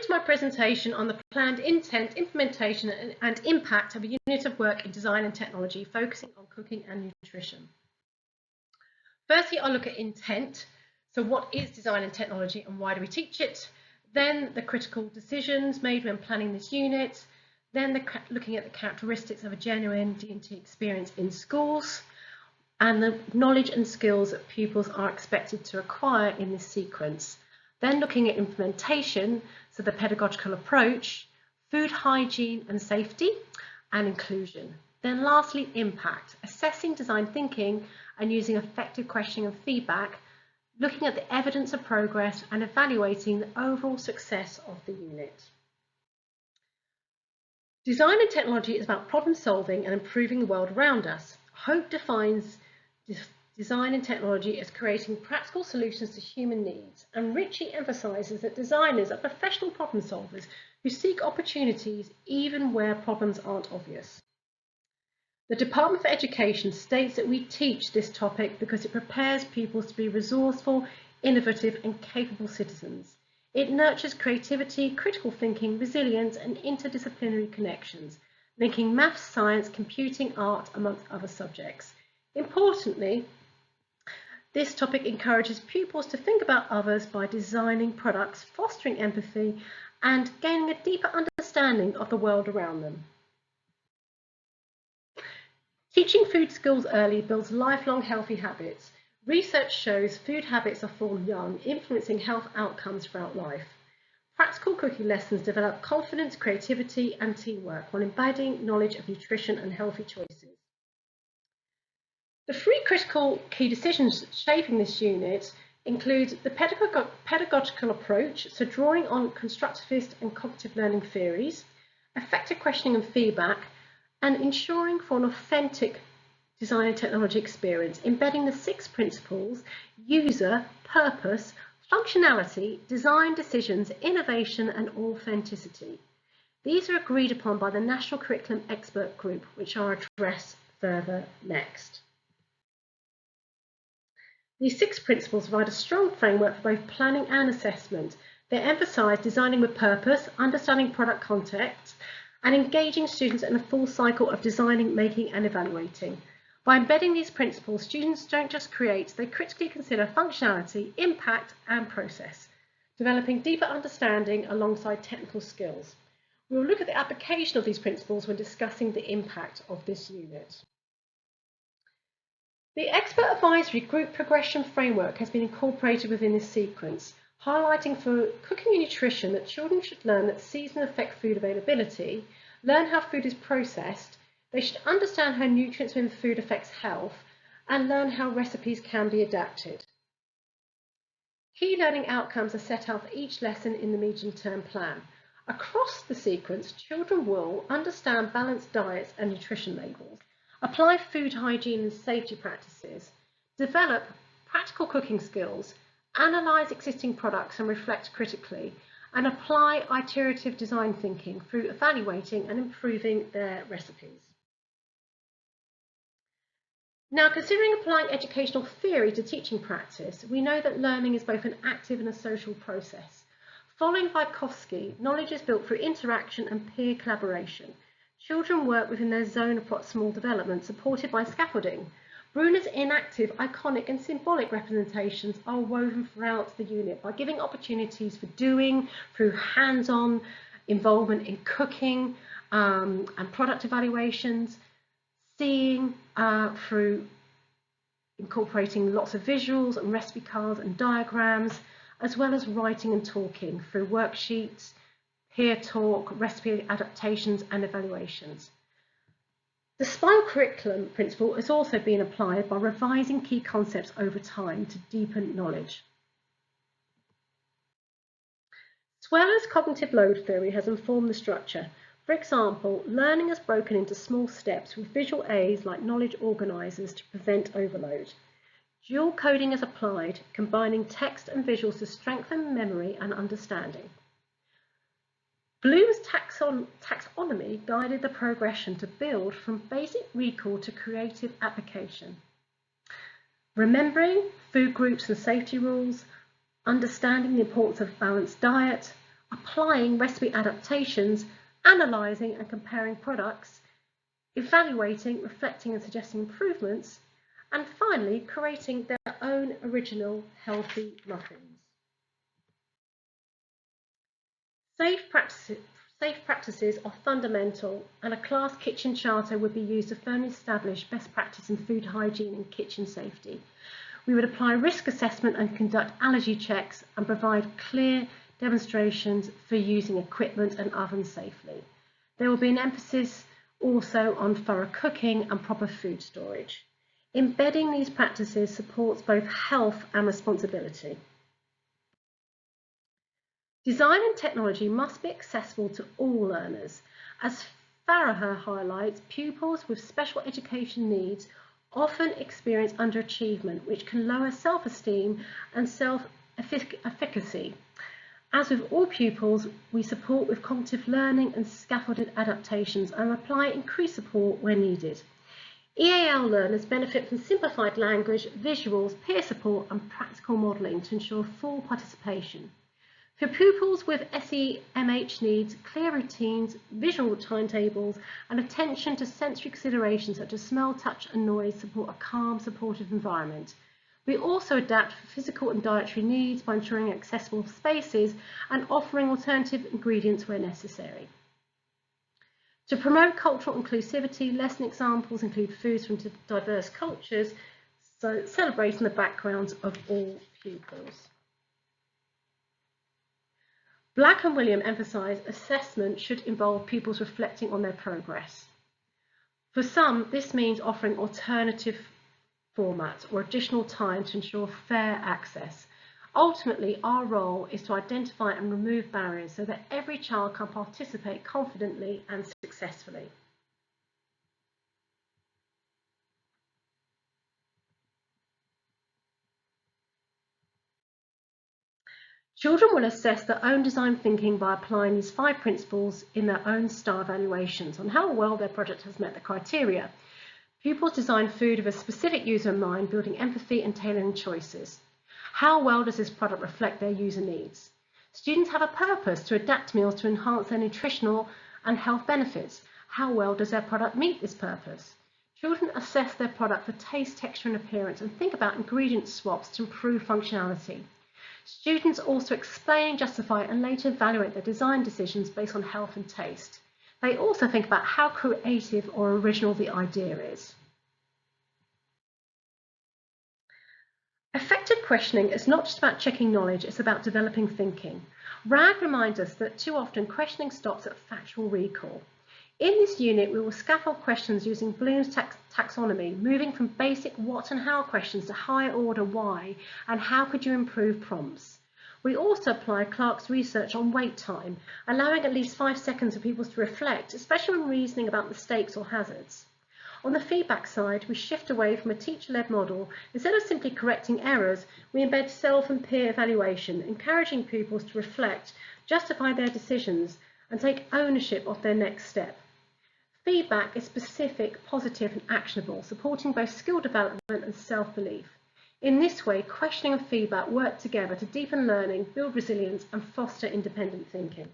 to my presentation on the planned intent, implementation and impact of a unit of work in design and technology focusing on cooking and nutrition. Firstly, I'll look at intent. So what is design and technology and why do we teach it? Then the critical decisions made when planning this unit. Then looking at the characteristics of a genuine D&T experience in schools and the knowledge and skills that pupils are expected to acquire in this sequence. Then looking at implementation, so the pedagogical approach, food hygiene and safety, and inclusion. Then lastly, impact, assessing design thinking and using effective questioning and feedback, looking at the evidence of progress and evaluating the overall success of the unit. Design and technology is about problem solving and improving the world around us. Hope defines design and technology as creating practical solutions to human needs, and Ritchie emphasises that designers are professional problem solvers who seek opportunities even where problems aren't obvious. The Department for Education states that we teach this topic because it prepares pupils to be resourceful, innovative and capable citizens. It nurtures creativity, critical thinking, resilience and interdisciplinary connections, linking maths, science, computing, art amongst other subjects. Importantly, this topic encourages pupils to think about others by designing products, fostering empathy and gaining a deeper understanding of the world around them. Teaching food skills early builds lifelong healthy habits. Research shows food habits are formed young, influencing health outcomes throughout life. Practical cooking lessons develop confidence, creativity and teamwork while embedding knowledge of nutrition and healthy choices. The three critical key decisions shaping this unit include the pedagogical approach, so drawing on constructivist and cognitive learning theories, effective questioning and feedback, and ensuring for an authentic design and technology experience, embedding the 6 principles: user, purpose, functionality, design decisions, innovation and authenticity. These are agreed upon by the National Curriculum Expert Group, which I'll address further next. These 6 principles provide a strong framework for both planning and assessment. They emphasise designing with purpose, understanding product context, and engaging students in a full cycle of designing, making and evaluating. By embedding these principles, students don't just create, they critically consider functionality, impact and process, developing deeper understanding alongside technical skills. We will look at the application of these principles when discussing the impact of this unit. The Expert Advisory Group Progression Framework has been incorporated within this sequence, highlighting for cooking and nutrition that children should learn that seasons affect food availability, learn how food is processed, they should understand how nutrients within food affects health, and learn how recipes can be adapted. Key learning outcomes are set out for each lesson in the medium-term plan. Across the sequence, children will understand balanced diets and nutrition labels, apply food hygiene and safety practices, develop practical cooking skills, analyse existing products and reflect critically, and apply iterative design thinking through evaluating and improving their recipes. Now, considering applying educational theory to teaching practice, we know that learning is both an active and a social process. Following Vygotsky, knowledge is built through interaction and peer collaboration. Children work within their zone of proximal development, supported by scaffolding. Bruner's inactive, iconic and symbolic representations are woven throughout the unit by giving opportunities for doing through hands-on involvement in cooking and product evaluations, seeing through incorporating lots of visuals and recipe cards and diagrams, as well as writing and talking through worksheets, peer talk, recipe adaptations and evaluations. The spiral curriculum principle has also been applied by revising key concepts over time to deepen knowledge. Sweller's cognitive load theory has informed the structure. For example, learning is broken into small steps with visual aids like knowledge organisers to prevent overload. Dual coding is applied, combining text and visuals to strengthen memory and understanding. Bloom's taxonomy guided the progression to build from basic recall to creative application. Remembering food groups and safety rules, understanding the importance of balanced diet, applying recipe adaptations, analysing and comparing products, evaluating, reflecting and suggesting improvements, and finally creating their own original healthy muffins. Safe practices are fundamental, and a class kitchen charter would be used to firmly establish best practice in food hygiene and kitchen safety. We would apply risk assessment and conduct allergy checks and provide clear demonstrations for using equipment and ovens safely. There will be an emphasis also on thorough cooking and proper food storage. Embedding these practices supports both health and responsibility. Design and technology must be accessible to all learners. As Farraher highlights, pupils with special education needs often experience underachievement, which can lower self-esteem and self-efficacy. As with all pupils, we support with cognitive learning and scaffolded adaptations and apply increased support where needed. EAL learners benefit from simplified language, visuals, peer support and practical modelling to ensure full participation. For pupils with SEMH needs, clear routines, visual timetables and attention to sensory considerations such as smell, touch and noise support a calm, supportive environment. We also adapt for physical and dietary needs by ensuring accessible spaces and offering alternative ingredients where necessary. To promote cultural inclusivity, lesson examples include foods from diverse cultures, so celebrating the backgrounds of all pupils. Black and William emphasise assessment should involve pupils reflecting on their progress. For some, this means offering alternative formats or additional time to ensure fair access. Ultimately, our role is to identify and remove barriers so that every child can participate confidently and successfully. Children will assess their own design thinking by applying these 5 principles in their own STAR evaluations on how well their project has met the criteria. Pupils design food with a specific user in mind, building empathy and tailoring choices. How well does this product reflect their user needs? Students have a purpose to adapt meals to enhance their nutritional and health benefits. How well does their product meet this purpose? Children assess their product for taste, texture and appearance and think about ingredient swaps to improve functionality. Students also explain, justify and later evaluate their design decisions based on health and taste. They also think about how creative or original the idea is. Effective questioning is not just about checking knowledge, it's about developing thinking. RAG reminds us that too often questioning stops at factual recall. In this unit, we will scaffold questions using Bloom's taxonomy, moving from basic what and how questions to higher order why and how could you improve prompts. We also apply Clark's research on wait time, allowing at least 5 seconds for people to reflect, especially when reasoning about mistakes or hazards. On the feedback side, we shift away from a teacher-led model. Instead of simply correcting errors, we embed self and peer evaluation, encouraging pupils to reflect, justify their decisions, and take ownership of their next step. Feedback is specific, positive and actionable, supporting both skill development and self-belief. In this way, questioning and feedback work together to deepen learning, build resilience and foster independent thinking.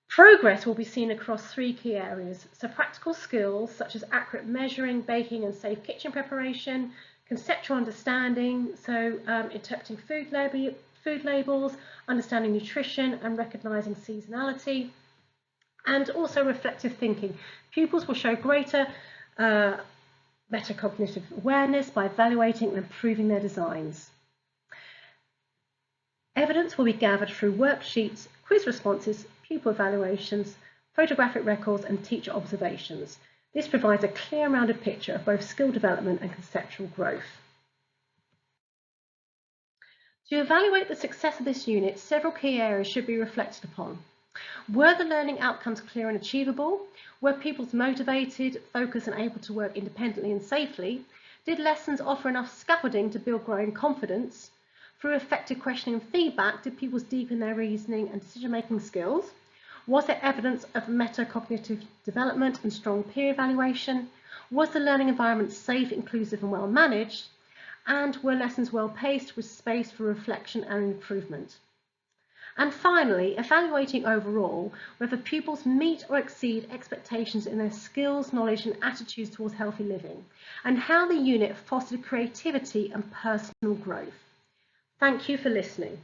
Progress will be seen across 3 key areas, so practical skills such as accurate measuring, baking and safe kitchen preparation, conceptual understanding, so interpreting food labels, understanding nutrition and recognising seasonality, and also reflective thinking. Pupils will show greater metacognitive awareness by evaluating and improving their designs. Evidence will be gathered through worksheets, quiz responses, pupil evaluations, photographic records and teacher observations. This provides a clear and rounded picture of both skill development and conceptual growth. To evaluate the success of this unit, several key areas should be reflected upon. Were the learning outcomes clear and achievable? Were pupils motivated, focused and able to work independently and safely? Did lessons offer enough scaffolding to build growing confidence? Through effective questioning and feedback, did pupils deepen their reasoning and decision-making skills? Was there evidence of metacognitive development and strong peer evaluation? Was the learning environment safe, inclusive and well managed? And were lessons well paced with space for reflection and improvement? And finally, evaluating overall whether pupils meet or exceed expectations in their skills, knowledge and attitudes towards healthy living, and how the unit fostered creativity and personal growth. Thank you for listening.